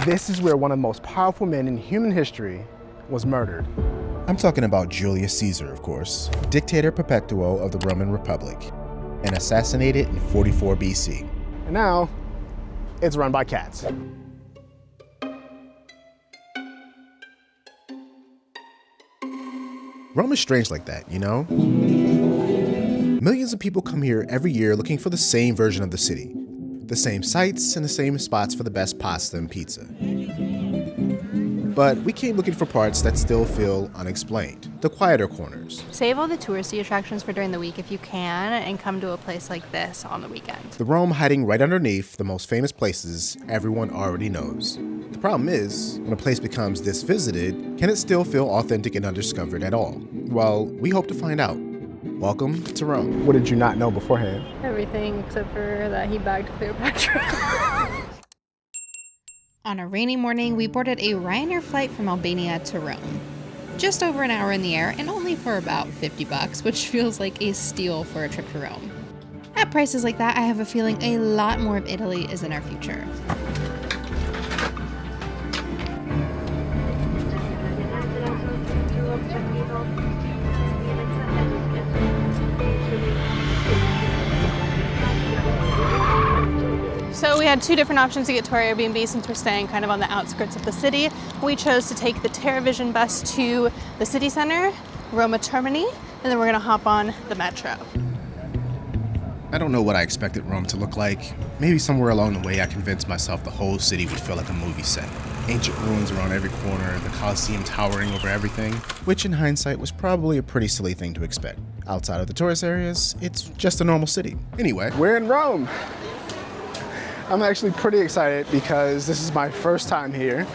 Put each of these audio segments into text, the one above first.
This is where one of the most powerful men in human history was murdered. I'm talking about Julius Caesar, of course, dictator perpetuo of the Roman Republic, and assassinated in 44 BC. And now, it's run by cats. Rome is strange like that, you know? Millions of people come here every year looking for the same version of the city. The same sights and the same spots for the best pasta and pizza. But we came looking for parts that still feel unexplained. The quieter corners. Save all the touristy attractions for during the week if you can, and come to a place like this on the weekend. The Rome hiding right underneath the most famous places everyone already knows. The problem is, when a place becomes this visited, can it still feel authentic and undiscovered at all? Well, we hope to find out. Welcome to Rome. What did you not know beforehand? Everything except for that he bagged Cleopatra. On a rainy morning, we boarded a Ryanair flight from Albania to Rome. Just over an hour in the air and only for about $50, which feels like a steal for a trip to Rome. At prices like that, I have a feeling a lot more of Italy is in our future. So we had two different options to get to our Airbnb since we're staying kind of on the outskirts of the city. We chose to take the TerraVision bus to the city center, Roma Termini, and then we're gonna hop on the metro. I don't know what I expected Rome to look like. Maybe somewhere along the way I convinced myself the whole city would feel like a movie set. Ancient ruins around every corner, the Colosseum towering over everything, which in hindsight was probably a pretty silly thing to expect. Outside of the tourist areas, it's just a normal city. Anyway, We're in Rome. I'm actually pretty excited because this is my first time here.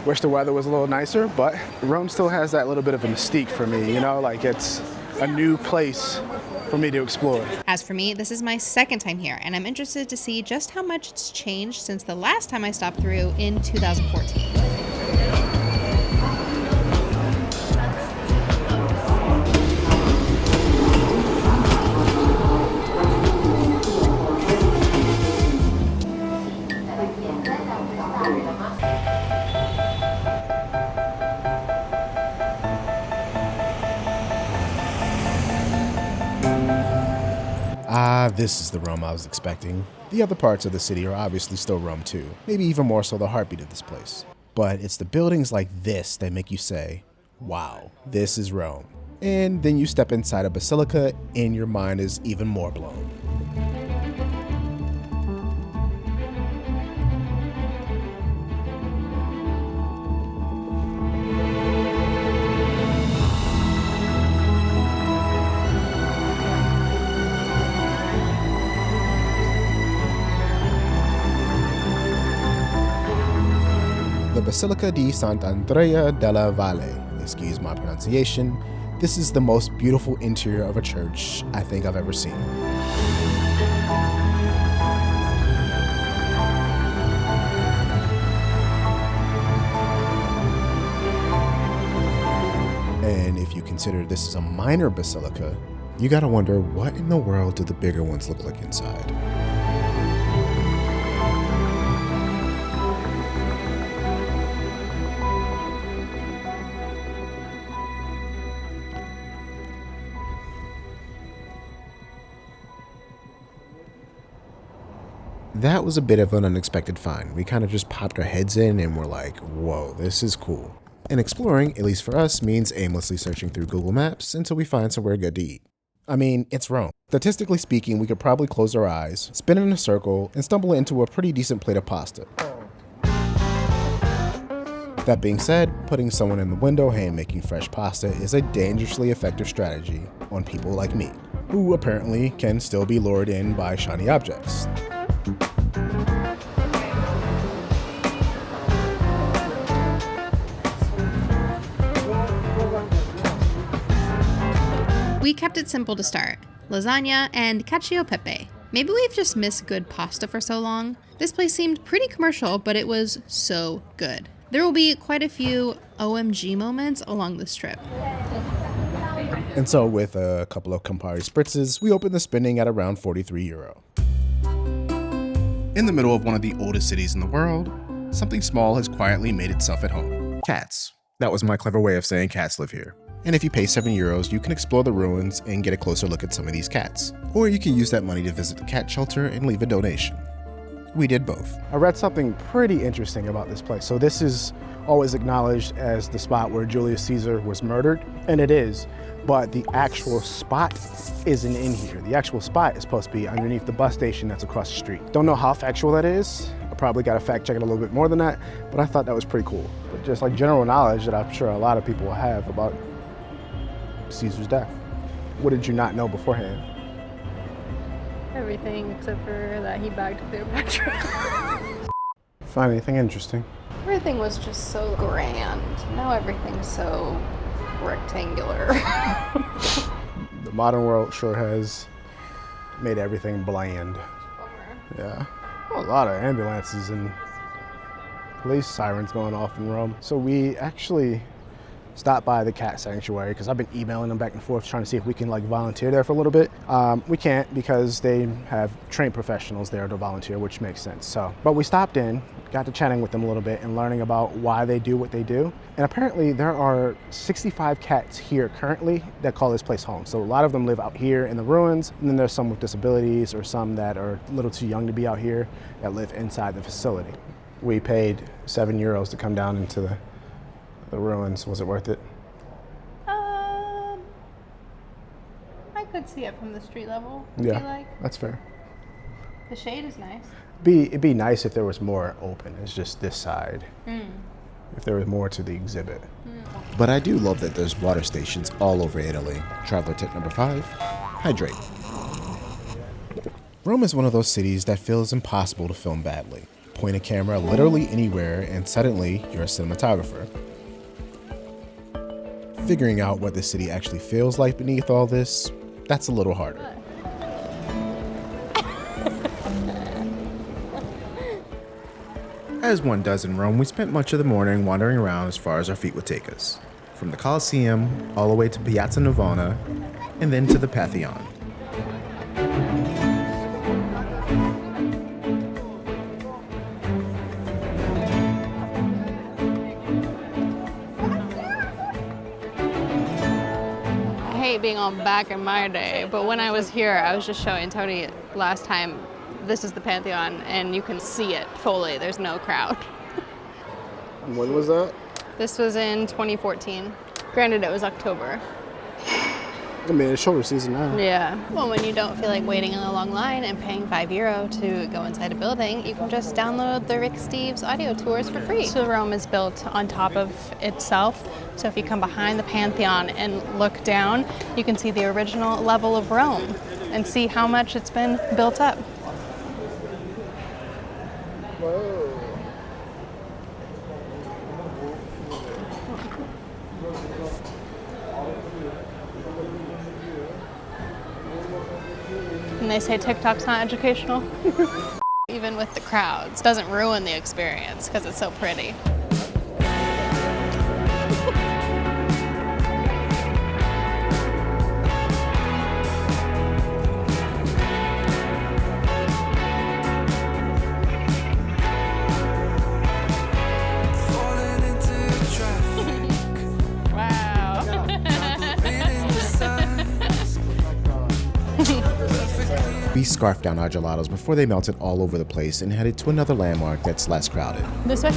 Wish the weather was a little nicer, but Rome still has that little bit of a mystique for me, you know, like it's a new place for me to explore. As for me, this is my second time here, and I'm interested to see just how much it's changed since the last time I stopped through in 2014. This is the Rome I was expecting. The other parts of the city are obviously still Rome too, maybe even more so the heartbeat of this place. But it's the buildings like this that make you say, wow, this is Rome. And then you step inside a basilica and your mind is even more blown. The Basilica di Sant'Andrea della Valle, excuse my pronunciation. This is the most beautiful interior of a church I think I've ever seen. And if you consider this is a minor basilica, you gotta wonder what in the world do the bigger ones look like inside? That was a bit of an unexpected find. We kind of just popped our heads in and were like, whoa, this is cool. And exploring, at least for us, means aimlessly searching through Google Maps until we find somewhere good to eat. I mean, it's Rome. Statistically speaking, we could probably close our eyes, spin in a circle, and stumble into a pretty decent plate of pasta. That being said, putting someone in the window hand-making fresh pasta is a dangerously effective strategy on people like me, who apparently can still be lured in by shiny objects. We kept it simple to start. Lasagna and cacio e pepe. Maybe we've just missed good pasta for so long. This place seemed pretty commercial, but it was so good. There will be quite a few OMG moments along this trip. And so with a couple of Campari spritzes, we opened the spending at around €43. In the middle of one of the oldest cities in the world, something small has quietly made itself at home. Cats. That was my clever way of saying cats live here. And if you pay €7, you can explore the ruins and get a closer look at some of these cats. Or you can use that money to visit the cat shelter and leave a donation. We did both. I read something pretty interesting about this place. So this is always acknowledged as the spot where Julius Caesar was murdered, and it is, but the actual spot isn't in here. The actual spot is supposed to be underneath the bus station that's across the street. Don't know how factual that is. I probably got to fact check it a little bit more than that, but I thought that was pretty cool. But just like general knowledge that I'm sure a lot of people will have about Caesar's death. What did you not know beforehand? Everything except for that he bagged Cleopatra. Find anything interesting? Everything was just so grand. Now everything's so rectangular. The modern world sure has made everything bland. Yeah. Well, a lot of ambulances and police sirens going off in Rome. So we actually stopped by the cat sanctuary because I've been emailing them back and forth trying to see if we can like volunteer there for a little bit. We can't because they have trained professionals there to volunteer, which makes sense. So, but we stopped in, got to chatting with them a little bit and learning about why they do what they do. And apparently there are 65 cats here currently that call this place home. So a lot of them live out here in the ruins, and then there's some with disabilities or some that are a little too young to be out here that live inside the facility. We paid €7 to come down into the ruins. Was it worth it? I could see it from the street level. I Yeah, feel like that's fair. the shade is nice. It'd be nice if there was more open. It's just this side. If there was more to the exhibit. But I do love that there's water stations all over Italy. Traveler tip number 5, hydrate. Rome is one of those cities that feels impossible to film badly. Point a camera literally anywhere and suddenly you're a cinematographer. Figuring out what the city actually feels like beneath all this, that's a little harder. As one does in Rome, we spent much of the morning wandering around as far as our feet would take us. From the Colosseum, all the way to Piazza Navona, and then to the Pantheon. I hate being all back in my day, but when I was here, I was just showing Tony last time, this is the Pantheon, and you can see it fully. There's no crowd. When was that? This was in 2014. Granted, it was October. I mean, it's shoulder season now. Yeah. Well, when you don't feel like waiting in a long line and paying €5 to go inside a building, you can just download the Rick Steves audio tours for free. So Rome is built on top of itself. So if you come behind the Pantheon and look down, you can see the original level of Rome and see how much it's been built up. And they say TikTok's not educational. Even with the crowds, doesn't ruin the experience because it's so pretty. We scarfed down our gelatos before they melted all over the place and headed to another landmark that's less crowded. This way?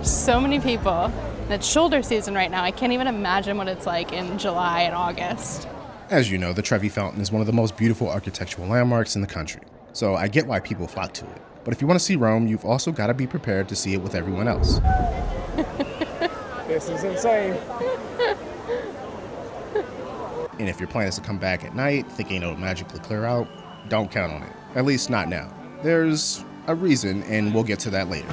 So many people. It's shoulder season right now. I can't even imagine what it's like in July and August. As you know, the Trevi Fountain is one of the most beautiful architectural landmarks in the country, so I get why people flock to it. But if you want to see Rome, you've also got to be prepared to see it with everyone else. This is insane. And if your plan is to come back at night thinking it'll magically clear out, don't count on it. At least not now. There's a reason, and we'll get to that later.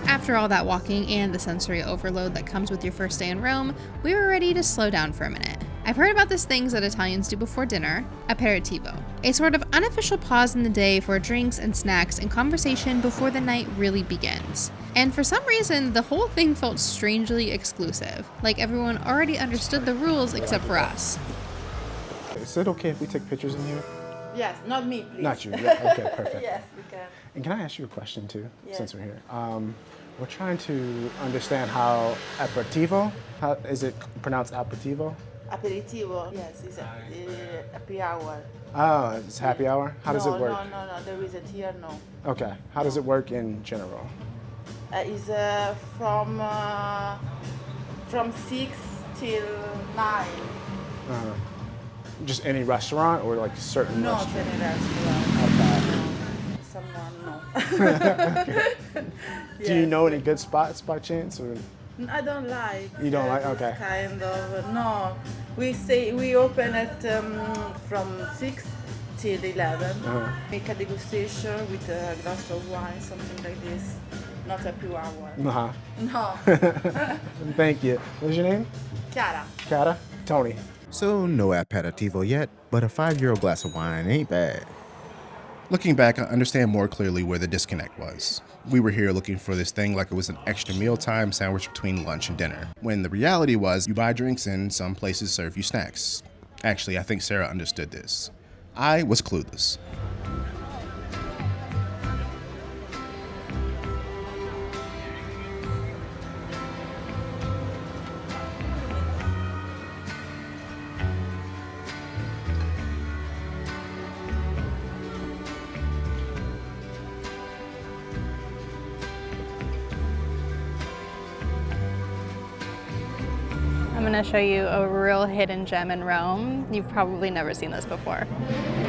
After all that walking and the sensory overload that comes with your first day in Rome, we were ready to slow down for a minute. I've heard about this things that Italians do before dinner, aperitivo, a sort of unofficial pause in the day for drinks and snacks and conversation before the night really begins. And for some reason, the whole thing felt strangely exclusive, like everyone already understood the rules except for us. Is it okay if we take pictures in here? Yes, not me, please. Not you. Yeah, okay, perfect. Yes, we can. And can I ask you a question too, Yes. since we're here? We're trying to understand how aperitivo, how is it pronounced aperitivo? Aperitivo, yes, it's a happy hour. Oh, it's happy hour? How does it work? No, there isn't here, no. Okay, how does it work in general? It's from 6 till 9. Just any restaurant or like certain Not restaurant? any restaurant. Okay. Someone, no. Do you know any good spots by chance? Or? I don't like. You don't like? this Okay. Kind of, no. We open at from 6 till 11. Make a degustation with a glass of wine, something like this. Not happy hour. Uh-huh. No. Thank you. What's your name? Chiara. Kata? Tony. So no aperitivo yet, but a €5 glass of wine ain't bad. Looking back, I understand more clearly where the disconnect was. We were here looking for this thing like it was an extra mealtime sandwich between lunch and dinner, when the reality was you buy drinks and some places serve you snacks. Actually, I think Sarah understood this. I was clueless. I'm going to show you a real hidden gem in Rome. You've probably never seen this before.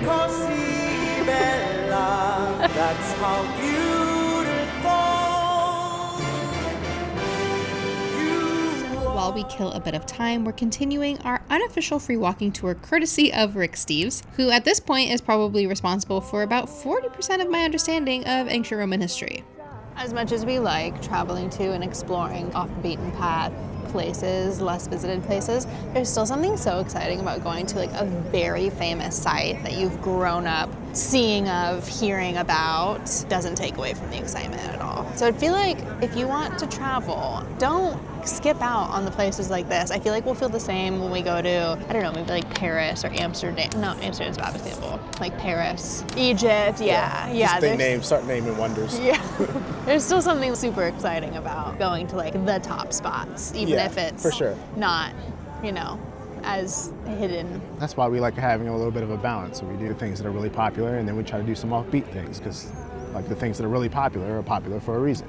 Così bella, that's how beautiful. While we kill a bit of time, we're continuing our unofficial free walking tour courtesy of Rick Steves, who at this point is probably responsible for about 40% of my understanding of ancient Roman history. As much as we like traveling to and exploring off the beaten path places, less visited places, there's still something so exciting about going to like a very famous site that you've grown up seeing of, hearing about. Doesn't take away from the excitement at all. So I feel like if you want to travel, don't skip out on the places like this. I feel like we'll feel the same when we go to, I don't know, maybe like Paris or Amsterdam. No, Amsterdam's about Istanbul. Like Paris, Egypt, yeah. Start naming wonders. Yeah, there's still something super exciting about going to like the top spots, even Yeah, if it's for sure. not, as hidden. That's why we like having a little bit of a balance. So we do things that are really popular and then we try to do some offbeat things because like the things that are really popular for a reason,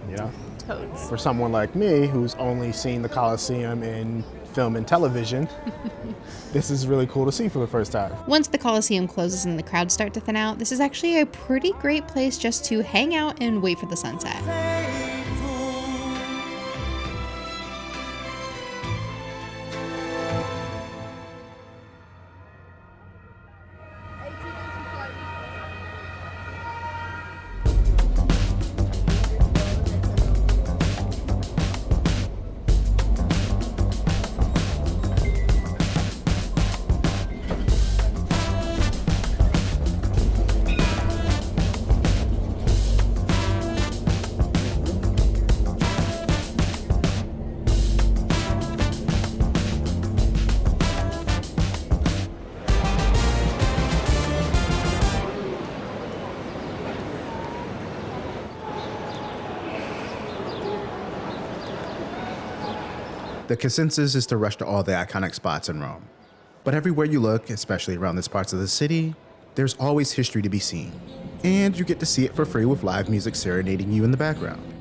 Toads. For someone like me who's only seen the Colosseum in film and television, this is really cool to see for the first time. Once the Colosseum closes and the crowds start to thin out, this is actually a pretty great place just to hang out and wait for the sunset. The consensus is to rush to all the iconic spots in Rome. But everywhere you look, especially around these parts of the city, there's always history to be seen. And you get to see it for free with live music serenading you in the background.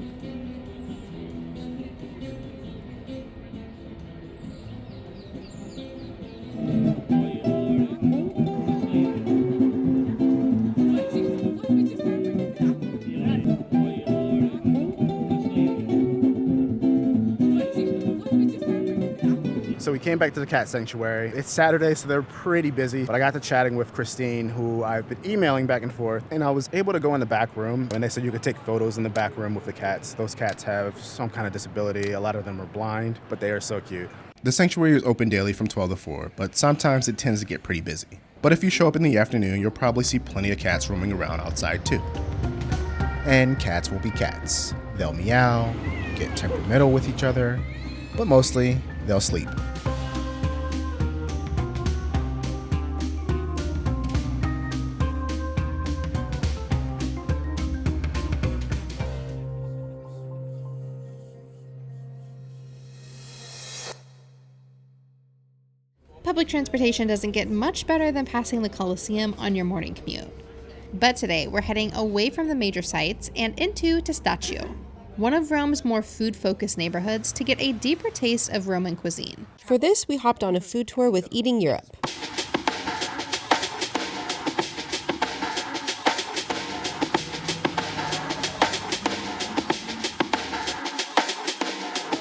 So we came back to the cat sanctuary. It's Saturday, so they're pretty busy, but I got to chatting with Christine, who I've been emailing back and forth, and I was able to go in the back room, and they said you could take photos in the back room with the cats. Those cats have some kind of disability. A lot of them are blind, but they are so cute. The sanctuary is open daily from 12 to 4, but sometimes it tends to get pretty busy. But if you show up in the afternoon, you'll probably see plenty of cats roaming around outside too. And cats will be cats. They'll meow, get temperamental with each other, but mostly they'll sleep. Public transportation doesn't get much better than passing the Colosseum on your morning commute. But today, we're heading away from the major sites and into Testaccio, one of Rome's more food-focused neighborhoods, to get a deeper taste of Roman cuisine. For this, we hopped on a food tour with Eating Europe.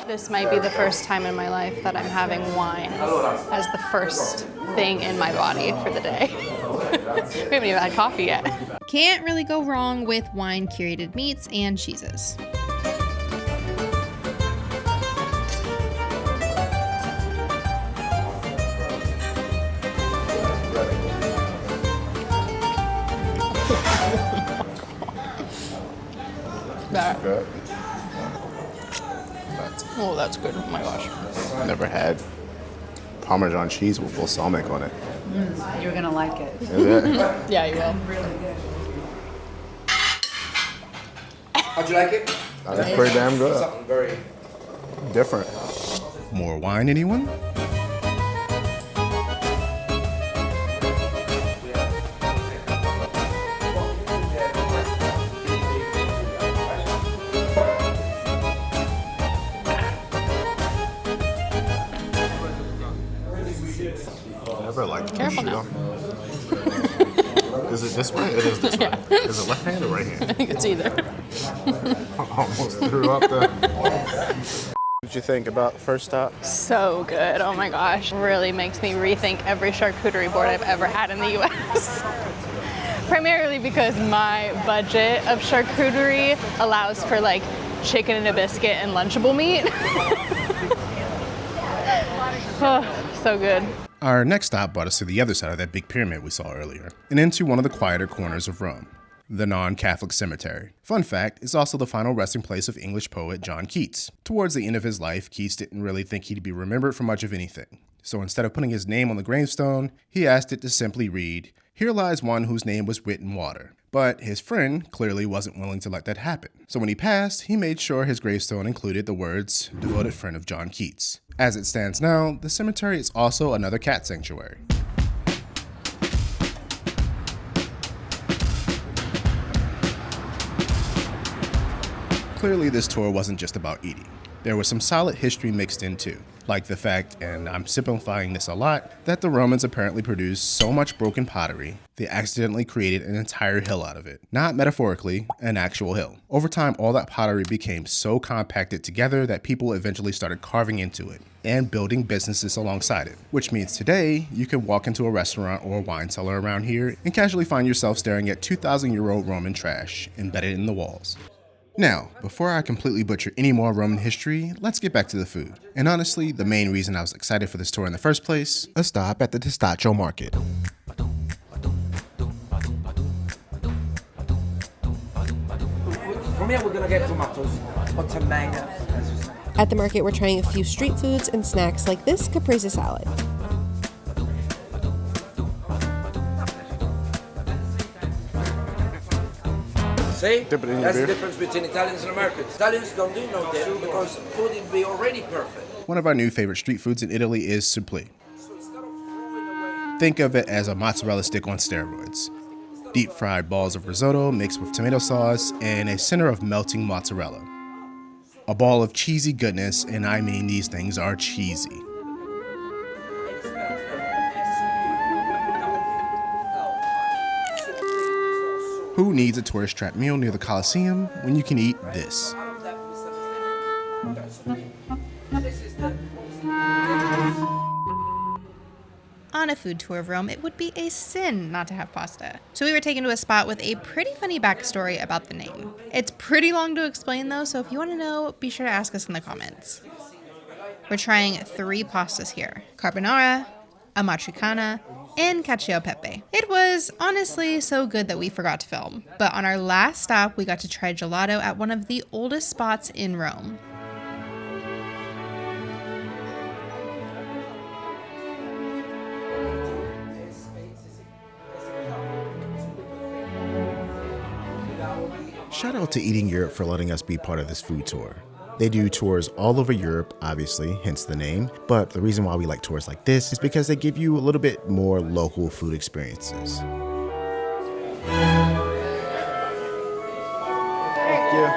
This might be the first time in my life that I'm having wine as the first thing in my body for the day. We haven't even had coffee yet. Can't really go wrong with wine-curated meats and cheeses. Oh, that's good. Oh my gosh. I never had Parmesan cheese with balsamic on it. You're gonna like it. Is it? Yeah, you will. Really good. How'd you like it? That's pretty damn good. Something very Different. More wine, anyone? Never liked Careful now. Is it this way? It is this way. Is it left hand or right hand? I think it's either. Almost threw up there. What did you think about first stop? So good. Oh my gosh. Really makes me rethink every charcuterie board I've ever had in the US. Primarily because my budget of charcuterie allows for like chicken and a biscuit and Lunchable meat. Oh, so good. Our next stop brought us to the other side of that big pyramid we saw earlier, and into one of the quieter corners of Rome, the non-Catholic cemetery. Fun fact, it's also the final resting place of English poet John Keats. Towards the end of his life, Keats didn't really think he'd be remembered for much of anything. So instead of putting his name on the gravestone, he asked it to simply read, "Here lies one whose name was writ in water." But his friend clearly wasn't willing to let that happen. So when he passed, he made sure his gravestone included the words, "Devoted friend of John Keats." As it stands now, the cemetery is also another cat sanctuary. Clearly, this tour wasn't just about eating. There was some solid history mixed in too, like the fact, and I'm simplifying this a lot, that the Romans apparently produced so much broken pottery, they accidentally created an entire hill out of it. Not metaphorically, an actual hill. Over time, all that pottery became so compacted together that people eventually started carving into it and building businesses alongside it. Which means today, you can walk into a restaurant or a wine cellar around here and casually find yourself staring at 2,000-year-old Roman trash embedded in the walls. Now, before I completely butcher any more Roman history, let's get back to the food. And honestly, the main reason I was excited for this tour in the first place, a stop at the Testaccio market. From here we're gonna get tomatoes or tomato. At the market, we're trying a few street foods and snacks like this caprese salad. See? Dip it in your That's the beer. difference between Italians and Americans. Italians don't do no dip because food will be already perfect. One of our new favorite street foods in Italy is supplì. So instead of throwing away Think of it as a mozzarella stick on steroids. Deep fried balls of risotto mixed with tomato sauce and a center of melting mozzarella. A ball of cheesy goodness, and I mean these things are cheesy. Who needs a tourist trap meal near the Colosseum when you can eat this? On a food tour of Rome, it would be a sin not to have pasta. So we were taken to a spot with a pretty funny backstory about the name. It's pretty long to explain though, so if you want to know, be sure to ask us in the comments. We're trying 3 pastas here: carbonara, amatriciana, and cacio e pepe. It was honestly so good that we forgot to film, but on our last stop, we got to try gelato at one of the oldest spots in Rome. Shout out to Eating Europe for letting us be part of this food tour. They do tours all over Europe, obviously, hence the name. But the reason why we like tours like this is because they give you a little bit more local food experiences. Thank you.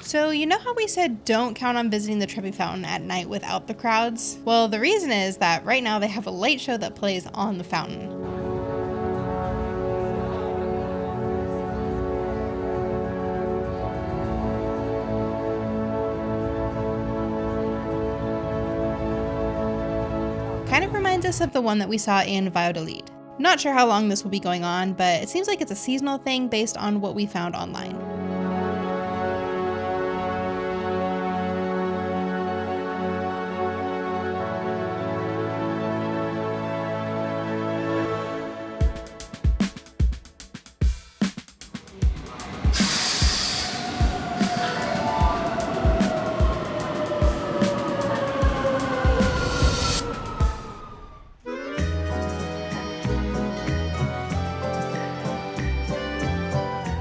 So you know how we said don't count on visiting the Trevi Fountain at night without the crowds? Well, the reason is that right now they have a light show that plays on the fountain. Kind of reminds us of the one that we saw in Valladolid. Not sure how long this will be going on, but it seems like it's a seasonal thing based on what we found online.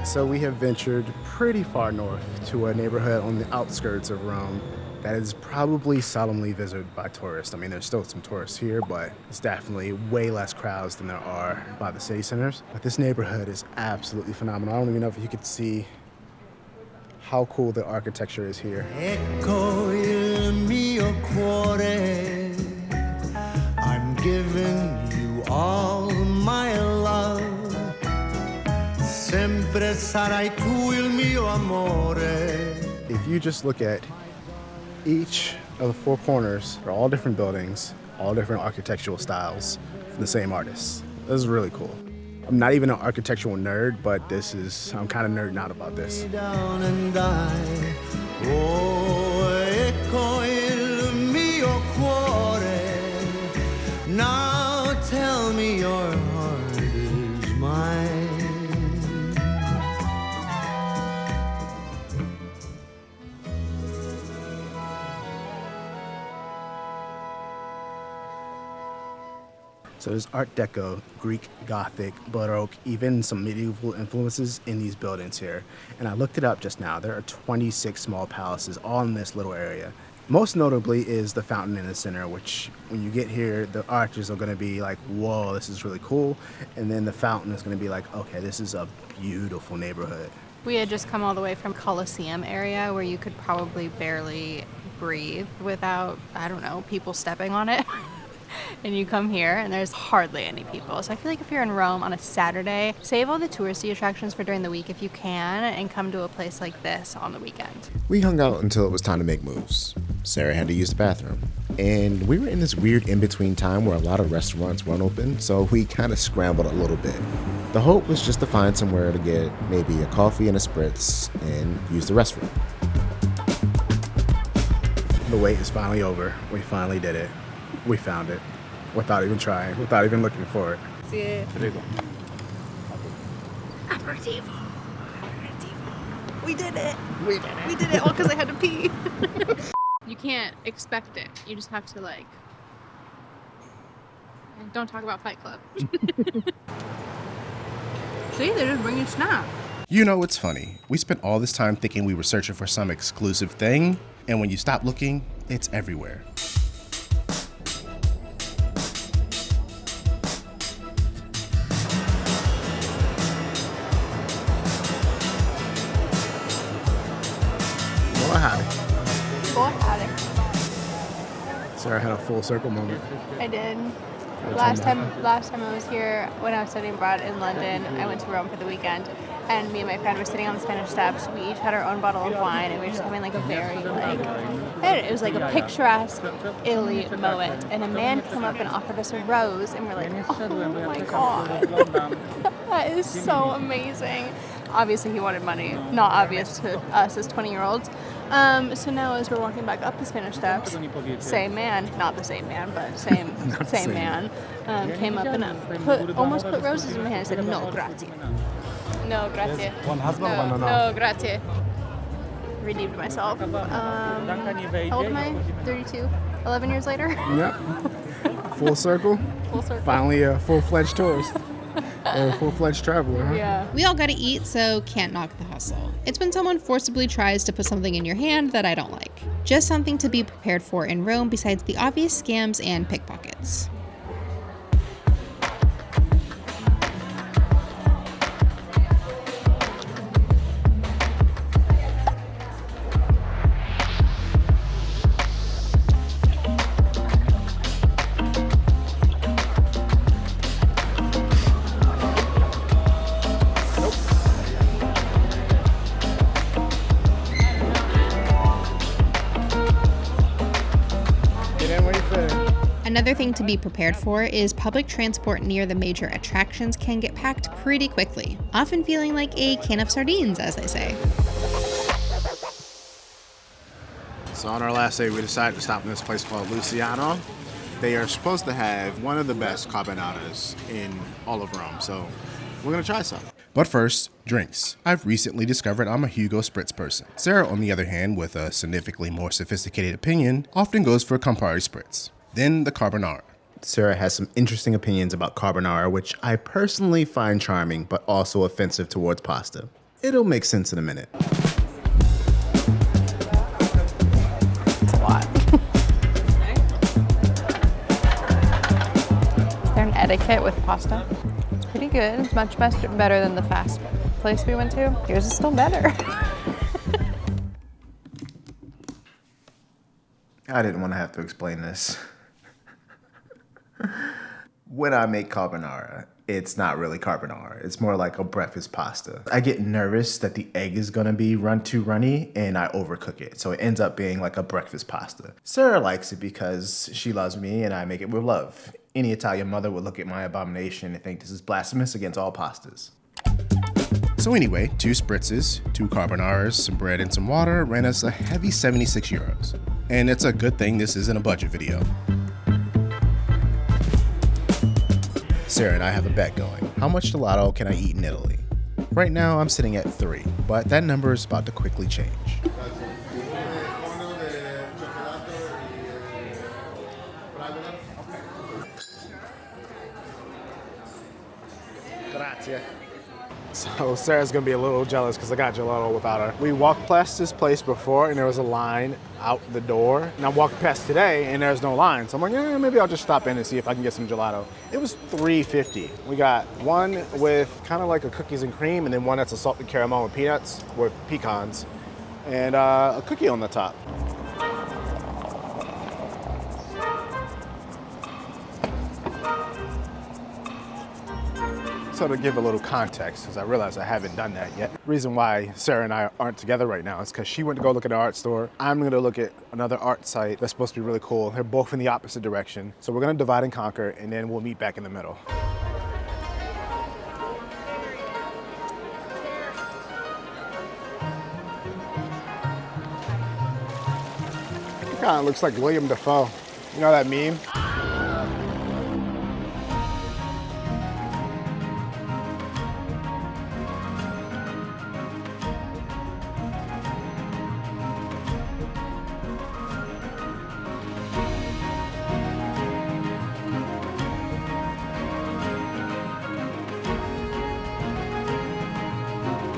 So we have ventured pretty far north to a neighborhood on the outskirts of Rome that is probably seldomly visited by tourists. I mean, there's still some tourists here, but it's definitely way less crowds than there are by the city centers. But this neighborhood is absolutely phenomenal. I don't even know if you could see how cool the architecture is here. Ecco il mio cuore, I'm giving you all my love. Sempre sarai tu il mio amore. If you just look at each of the 4 corners, they're all different buildings, all different architectural styles from the same artists. This is really cool. I'm not even an architectural nerd, but I'm kind of nerding out about this. Down and die. Oh, ecco il mio cuore. Now tell me your heart is mine. So there's Art Deco, Greek, Gothic, Baroque, even some medieval influences in these buildings here. And I looked it up just now. There are 26 small palaces all in this little area. Most notably is the fountain in the center, which when you get here, the arches are going to be like, whoa, this is really cool. And then the fountain is going to be like, okay, this is a beautiful neighborhood. We had just come all the way from Colosseum area where you could probably barely breathe without, I don't know, people stepping on it. And you come here and there's hardly any people. So I feel like if you're in Rome on a Saturday, save all the touristy attractions for during the week if you can, and come to a place like this on the weekend. We hung out until it was time to make moves. Sarah had to use the bathroom. And we were in this weird in-between time where a lot of restaurants weren't open, so we kind of scrambled a little bit. The hope was just to find somewhere to get maybe a coffee and a spritz and use the restroom. The wait is finally over. We finally did it. We found it without even trying, without even looking for it. Yeah. We did it. We did it all because I had to pee. You can't expect it. You just have to don't talk about Fight Club. See, they're just bringing snacks. You know, it's funny. We spent all this time thinking we were searching for some exclusive thing, and when you stop looking, it's everywhere. Sarah had a full circle moment. I did. Last time I was here, when I was studying abroad in London, I went to Rome for the weekend, and me and my friend were sitting on the Spanish Steps. We each had our own bottle of wine, and we were just having a very And it was like a picturesque Italy moment. And a man came up and offered us a rose, and we're like, oh my god, that is so amazing. Obviously, he wanted money. Not obvious to us as 20-year-olds. So now, as we're walking back up the Spanish Steps, same man, not the same man, but same man, came up and almost put roses in my hand and said, no, grazie. No, grazie. One husband, no, one no, grazie. Redeemed myself. How old am I? 32. 11 years later. Yep. Full circle. Full circle. Finally a full-fledged tourist. Or a full-fledged traveler, huh? Yeah. We all gotta eat, so can't knock the hustle. It's when someone forcibly tries to put something in your hand that I don't like. Just something to be prepared for in Rome besides the obvious scams and pickpockets. Another thing to be prepared for is public transport near the major attractions can get packed pretty quickly, often feeling like a can of sardines, as they say. So on our last day, we decided to stop in this place called Luciano. They are supposed to have one of the best carbonaras in all of Rome, so we're gonna try some. But first, drinks. I've recently discovered I'm a Hugo Spritz person. Sarah, on the other hand, with a significantly more sophisticated opinion, often goes for Campari Spritz. Then the carbonara. Sarah has some interesting opinions about carbonara, which I personally find charming, but also offensive towards pasta. It'll make sense in a minute. It's a lot. Is there an etiquette with pasta? It's pretty good. It's much better than the fast place we went to. Yours is still better. I didn't want to have to explain this. When I make carbonara, it's not really carbonara. It's more like a breakfast pasta. I get nervous that the egg is gonna be too runny and I overcook it. So it ends up being like a breakfast pasta. Sarah likes it because she loves me and I make it with love. Any Italian mother would look at my abomination and think this is blasphemous against all pastas. So anyway, 2 spritzes, 2 carbonaras, some bread and some water ran us a heavy 76 euros. And it's a good thing this isn't a budget video. Sarah and I have a bet going. How much gelato can I eat in Italy? Right now I'm sitting at 3, but that number is about to quickly change. Grazie. So Sarah's gonna be a little jealous because I got gelato without her. We walked past this place before and there was a line out the door. And I walked past today and there's no line. So I'm like, maybe I'll just stop in and see if I can get some gelato. It was $3.50. We got one with kind of like a cookies and cream and then one that's a salted caramel with peanuts with pecans and a cookie on the top. So to give a little context, because I realize I haven't done that yet, the reason why Sarah and I aren't together right now is because she went to go look at an art store. I'm going to look at another art site that's supposed to be really cool. They're both in the opposite direction. So we're going to divide and conquer, and then we'll meet back in the middle. It kind of looks like William Dafoe. You know that meme?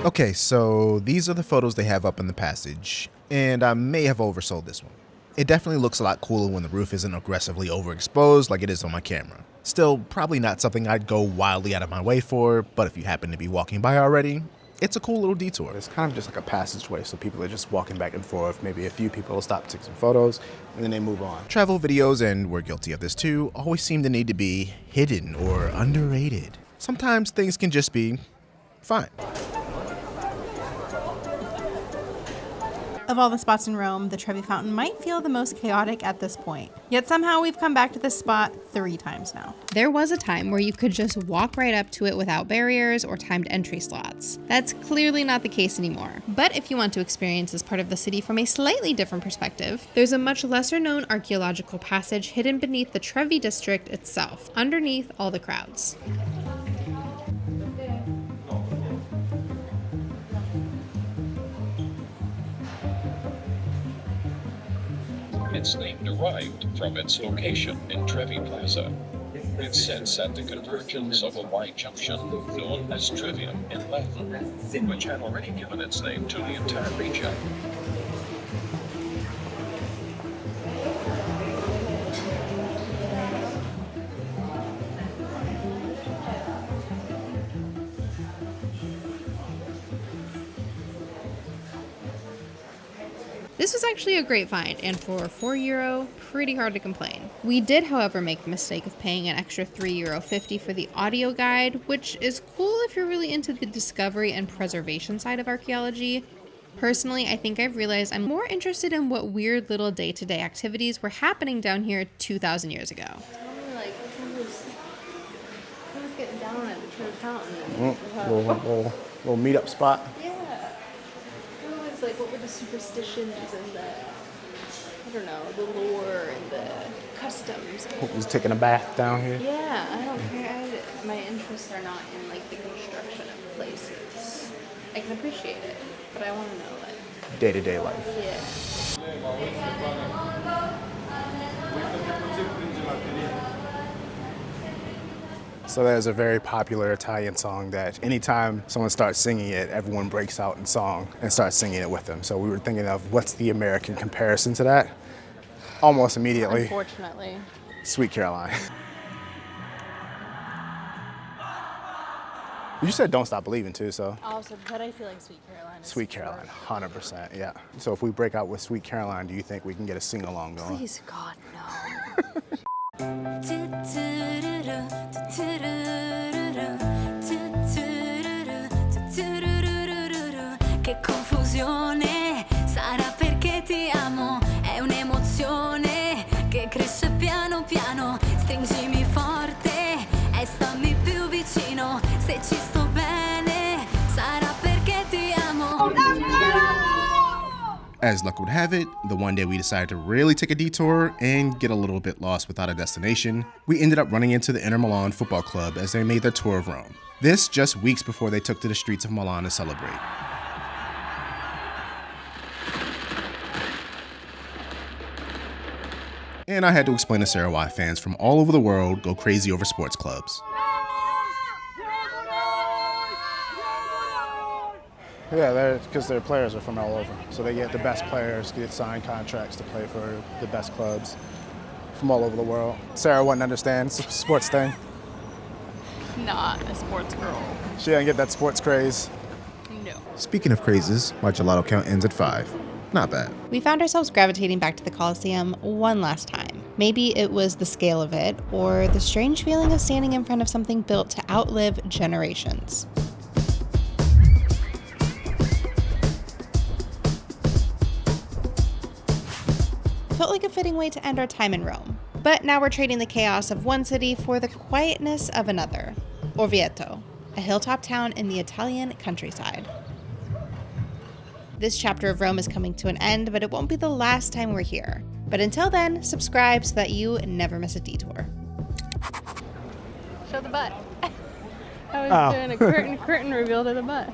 Okay, so these are the photos they have up in the passage, and I may have oversold this one. It definitely looks a lot cooler when the roof isn't aggressively overexposed like it is on my camera. Still, probably not something I'd go wildly out of my way for, but if you happen to be walking by already, it's a cool little detour. It's kind of just like a passageway, so people are just walking back and forth. Maybe a few people will stop to take some photos, and then they move on. Travel videos, and we're guilty of this too, always seem to need to be hidden or underrated. Sometimes things can just be fine. Of all the spots in Rome, the Trevi Fountain might feel the most chaotic at this point. Yet somehow we've come back to this spot 3 times now. There was a time where you could just walk right up to it without barriers or timed entry slots. That's clearly not the case anymore. But if you want to experience this part of the city from a slightly different perspective, there's a much lesser known archaeological passage hidden beneath the Trevi district itself, underneath all the crowds. Its name derived from its location in Trevi Plaza. It sits at the convergence of a Y junction known as Trivium in Latin, which had already given its name to the entire region. This was actually a great find, and for €4, pretty hard to complain. We did, however, make the mistake of paying an extra €3.50 for the audio guide, which is cool if you're really into the discovery and preservation side of archaeology. Personally, I think I've realized I'm more interested in what weird little day-to-day activities were happening down here 2,000 years ago. Tell me, like, who's getting down at the Trevi Fountain? Little meetup spot. Yeah. Like, what were the superstitions and the, I don't know, the lore and the customs? Who's taking a bath down here? Yeah, I don't care. My interests are not in, like, the construction of places. I can appreciate it, but I want to know, like, Day-to-day life. yeah. So there's a very popular Italian song that anytime someone starts singing it, everyone breaks out in song and starts singing it with them. So we were thinking of what's the American comparison to that? Almost immediately, Unfortunately. Sweet Caroline. You said Don't Stop Believing too, so. Also, but I feel like Sweet Caroline is Sweet Caroline, 100%, yeah. So if we break out with Sweet Caroline, do you think we can get a sing-along going? Please, God, no. Che confusione, sarà perché ti amo, è un'emozione che cresce piano piano, stringimi forte e stammi più vicino, se ci sto bene, sarà perché ti amo. As luck would have it, the one day we decided to really take a detour and get a little bit lost without a destination, we ended up running into the Inter Milan football club as they made their tour of Rome. This just weeks before they took to the streets of Milan to celebrate. And I had to explain to Sarah why fans from all over the world go crazy over sports clubs. Yeah, because their players are from all over. So they get the best players, get signed contracts to play for the best clubs from all over the world. Sarah wouldn't understand sports thing. Not a sports girl. She didn't get that sports craze. No. Speaking of crazes, my gelato count ends at 5. Not bad. We found ourselves gravitating back to the Colosseum one last time. Maybe it was the scale of it, or the strange feeling of standing in front of something built to outlive generations. Felt like a fitting way to end our time in Rome. But now we're trading the chaos of one city for the quietness of another. Orvieto, a hilltop town in the Italian countryside. This chapter of Rome is coming to an end, but it won't be the last time we're here. But until then, subscribe so that you never miss a detour. Show the butt. I was doing a curtain reveal to the butt.